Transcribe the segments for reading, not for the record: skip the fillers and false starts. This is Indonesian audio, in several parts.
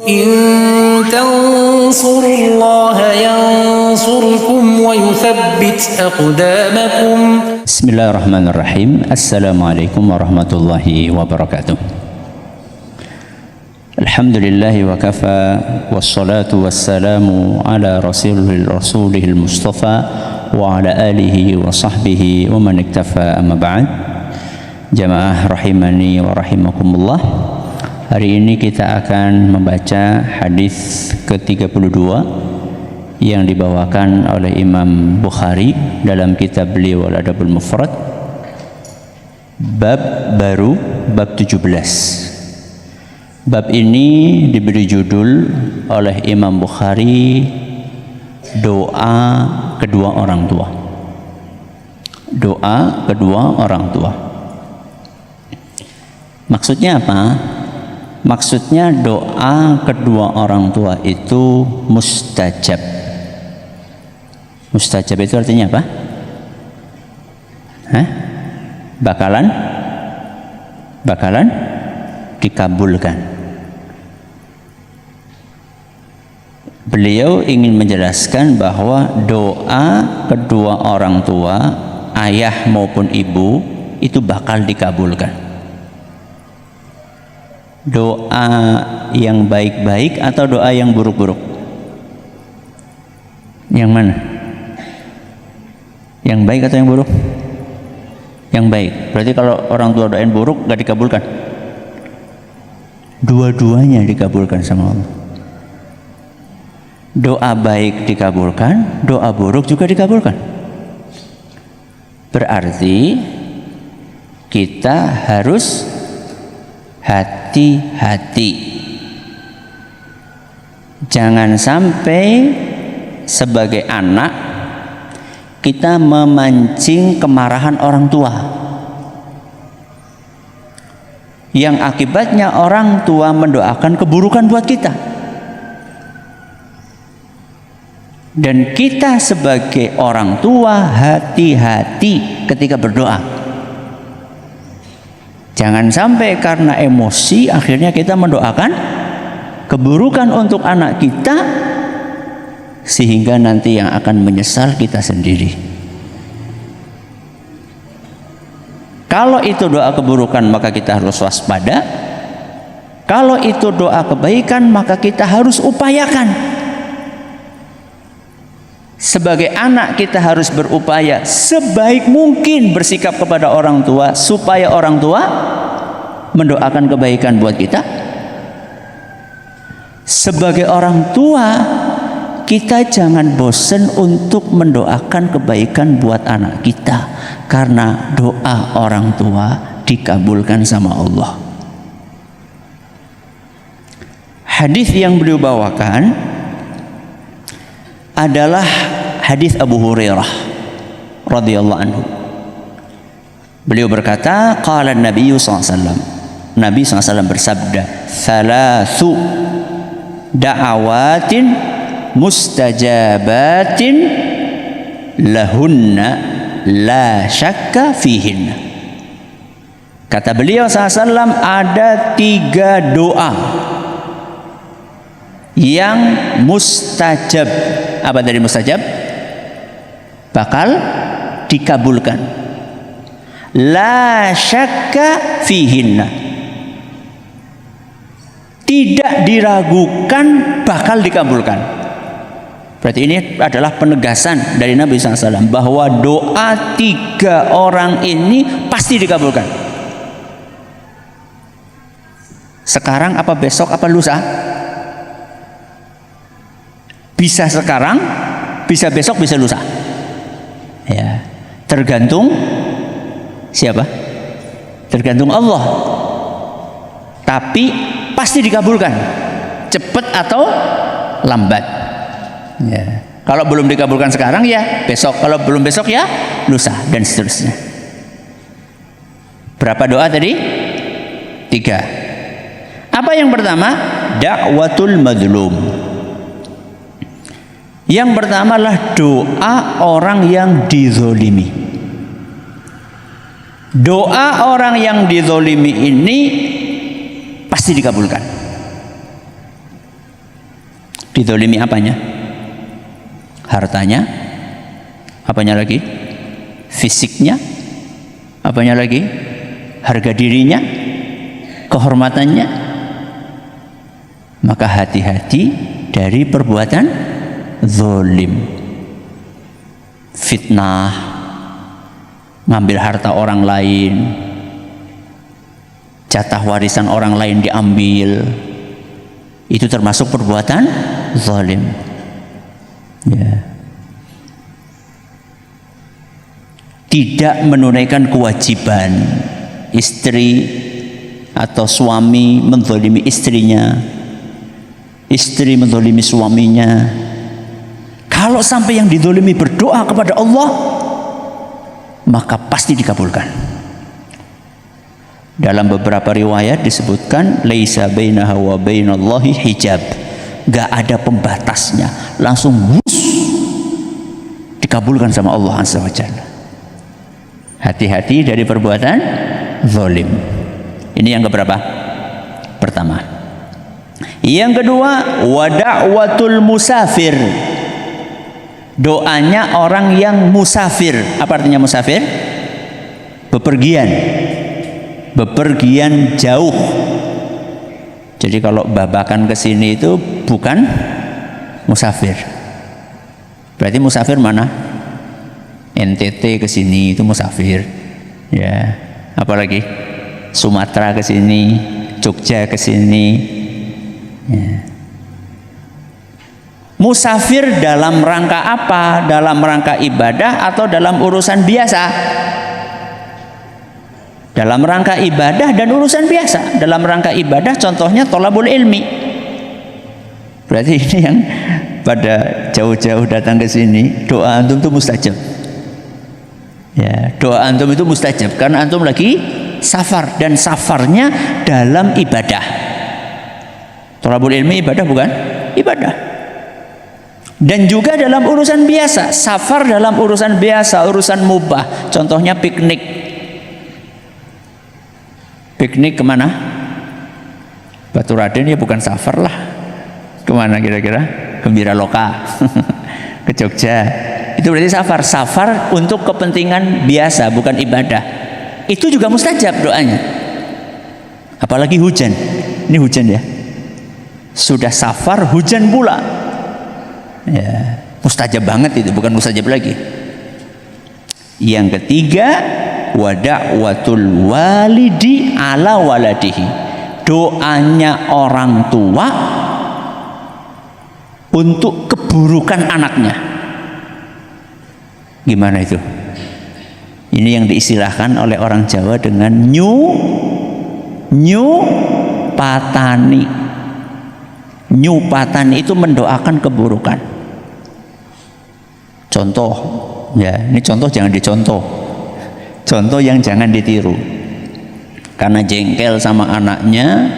إن تنصروا الله ينصركم ويثبت أقدامكم. Bismillahirrahmanirrahim. Assalamualaikum warahmatullahi wabarakatuh. Alhamdulillahi wa kafa, wassalatu wassalamu ala rasulihil mustafa wa ala alihi wa sahbihi wa man iktafa, amma ba'd. Jamaah rahimani wa rahimakumullah. Hari ini kita akan membaca hadis ke-32 yang dibawakan oleh Imam Bukhari dalam kitab beliau Al-Adabul Mufrad, bab baru, bab 17. Bab ini diberi judul oleh Imam Bukhari, doa kedua orang tua. Doa kedua orang tua. Maksudnya apa? Maksudnya doa kedua orang tua itu mustajab. Mustajab itu artinya apa? Bakalan dikabulkan. Beliau ingin menjelaskan bahwa doa kedua orang tua, ayah maupun ibu, itu bakal dikabulkan. Doa yang baik-baik atau doa yang buruk-buruk? Yang mana? Yang baik atau yang buruk? Yang baik. Berarti kalau orang tua doain buruk gak dikabulkan? Dua-duanya dikabulkan sama Allah. Doa baik dikabulkan, doa buruk juga dikabulkan. Berarti kita harus hati-hati. Jangan sampai sebagai anak kita memancing kemarahan orang tua, yang akibatnya orang tua mendoakan keburukan buat kita, dan kita sebagai orang tua hati-hati ketika berdoa. Jangan sampai karena emosi akhirnya kita mendoakan keburukan untuk anak kita, sehingga nanti yang akan menyesal kita sendiri. Kalau itu doa keburukan maka kita harus waspada. Kalau itu doa kebaikan maka kita harus upayakan. Sebagai anak kita harus berupaya sebaik mungkin bersikap kepada orang tua supaya orang tua mendoakan kebaikan buat kita. Sebagai orang tua kita jangan bosan untuk mendoakan kebaikan buat anak kita, karena doa orang tua dikabulkan sama Allah. Hadis yang beliau bawakan adalah hadis Abu Hurairah radhiyallahu anhu. Beliau berkata, qala Nabi SAW, Nabi SAW bersabda, thalathu da'awatin mustajabatin lahunna la syakka fihinna. Kata beliau SAW, ada 3 doa yang mustajab. Apa dari mustajab? Bakal dikabulkan. La syakka fihinna. Tidak diragukan bakal dikabulkan. Berarti ini adalah penegasan dari Nabi SAW bahwa doa 3 orang ini pasti dikabulkan. Sekarang apa besok apa lusa? Bisa sekarang, bisa besok, bisa lusa. Ya, tergantung siapa? Tergantung Allah. Tapi pasti dikabulkan, cepat atau lambat. Ya. Kalau belum dikabulkan sekarang ya besok, kalau belum besok ya lusa, dan seterusnya. Berapa doa tadi? 3. Apa yang pertama? Da'watul madlum. Yang pertama adalah doa orang yang dizolimi. Doa orang yang dizolimi ini pasti dikabulkan. Dizolimi apanya? Hartanya. Apanya lagi? Fisiknya. Apanya lagi? Harga dirinya, kehormatannya. Maka hati-hati dari perbuatan zalim. Fitnah, ngambil harta orang lain, jatah warisan orang lain diambil, itu termasuk perbuatan zalim. Ya. Tidak menunaikan kewajiban, istri atau suami menzalimi istrinya, istri menzalimi suaminya. Kalau sampai yang dizalimi berdoa kepada Allah, maka pasti dikabulkan. Dalam beberapa riwayat disebutkan laisa bainaha wa bainallahi hijab, gak ada pembatasnya, langsung wus, dikabulkan sama Allah Azza wa Jalla. Hati-hati dari perbuatan zalim. Ini yang keberapa? Pertama. Yang kedua, wa da'watul musafir. Doanya orang yang musafir. Apa artinya musafir? Bepergian. Bepergian jauh. Jadi kalau babakan ke sini itu bukan musafir. Berarti musafir mana? NTT ke sini itu musafir. Ya. Apalagi Sumatera ke sini, Jogja ke sini. Ya. Musafir dalam rangka apa? Dalam rangka ibadah atau dalam urusan biasa? Dalam rangka ibadah dan urusan biasa. Dalam rangka ibadah contohnya thalabul ilmi. Berarti ini yang pada jauh-jauh datang ke sini, doa antum itu mustajab. Ya, doa antum itu mustajab karena antum lagi safar, dan safarnya dalam ibadah. Thalabul ilmi ibadah bukan? Ibadah. Dan juga dalam urusan biasa, safar dalam urusan biasa, urusan mubah. Contohnya piknik. Piknik kemana? Batu Raden ya bukan safar lah. Kemana kira-kira? Gembira Loka. Ke Jogja. Itu berarti safar. Safar untuk kepentingan biasa, bukan ibadah. Itu juga mustajab doanya. Apalagi hujan. Ini hujan ya. Sudah safar, hujan pula. Ya, mustajab banget itu, bukan mustajab lagi. Yang ketiga, wa da'watul walidi ala waladihi. Doanya orang tua untuk keburukan anaknya. Gimana itu? Ini yang diistilahkan oleh orang Jawa dengan nyupatani. Nyupatani itu mendoakan keburukan. Contoh, ya, ini contoh jangan dicontoh. Contoh yang jangan ditiru. Karena jengkel sama anaknya,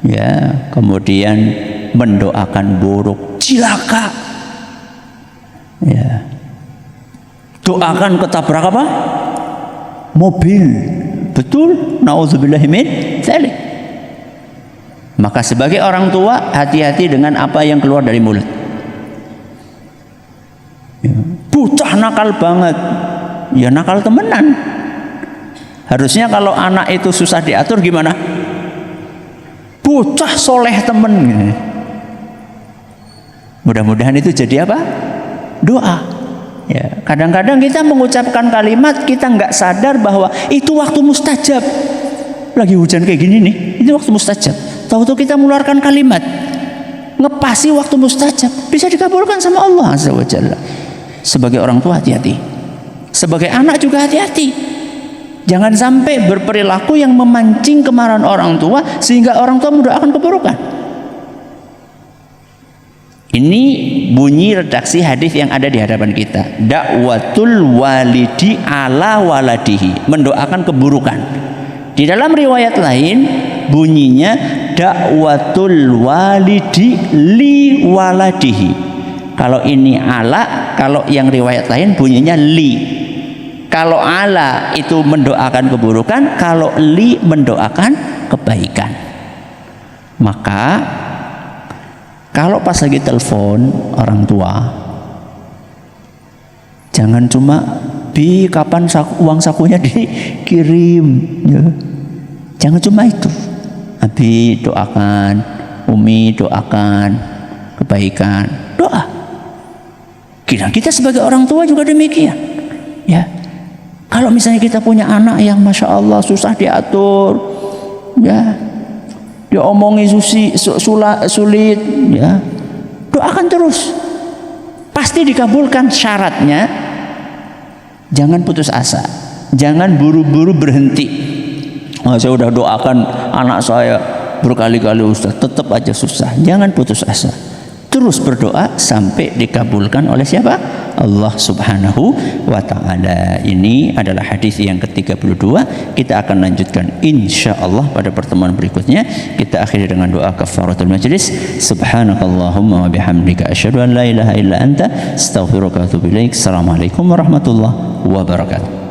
ya, kemudian mendoakan buruk, cilaka. Ya. Doakan ketabrak apa? Mobil. Betul? Nauzubillahi min dzalik. Maka sebagai orang tua, hati-hati dengan apa yang keluar dari mulut. Ya. Bocah nakal banget. Ya nakal temenan. Harusnya kalau anak itu susah diatur gimana? Bocah soleh temen. Mudah-mudahan itu jadi apa? Doa. Ya, kadang-kadang kita mengucapkan kalimat kita nggak sadar bahwa itu waktu mustajab. Lagi hujan kayak gini nih, itu waktu mustajab. Tahu-tahu kita mengeluarkan kalimat ngepasi waktu mustajab, bisa dikabulkan sama Allah Azza wa Jalla. Sebagai orang tua hati-hati. Sebagai anak juga hati-hati. Jangan sampai berperilaku yang memancing kemarahan orang tua sehingga orang tua mendoakan keburukan. Ini bunyi redaksi hadis yang ada di hadapan kita. Da'watul walidi ala waladihi, mendoakan keburukan. Di dalam riwayat lain bunyinya da'watul walidi li waladihi. Kalau ini ala, kalau yang riwayat lain bunyinya li. Kalau ala itu mendoakan keburukan, kalau li mendoakan kebaikan. Maka Kalau pas lagi telepon orang tua, jangan cuma Bi, kapan uang sakunya dikirim, ya. Jangan cuma itu. Abi doakan, Umi doakan kebaikan, doa. Kita sebagai orang tua juga demikian, ya. Kalau misalnya kita punya anak yang masya Allah susah diatur, ya, diomongi sulit, ya, doakan terus, pasti dikabulkan. Syaratnya jangan putus asa, jangan buru-buru berhenti. Oh, saya udah doakan anak saya berkali-kali Ustaz, tetap aja susah. Jangan putus asa, terus berdoa sampai dikabulkan oleh siapa? Allah Subhanahu wa ta'ala. Ini adalah hadis yang ke-32. Kita akan lanjutkan insyaallah pada pertemuan berikutnya. Kita akhiri dengan doa kafaratul majlis. Subhanakallahumma wa bihamdika asyhadu an la ilaha illa anta astaghfiruka wa atubu ilaik. Assalamualaikum warahmatullahi wabarakatuh.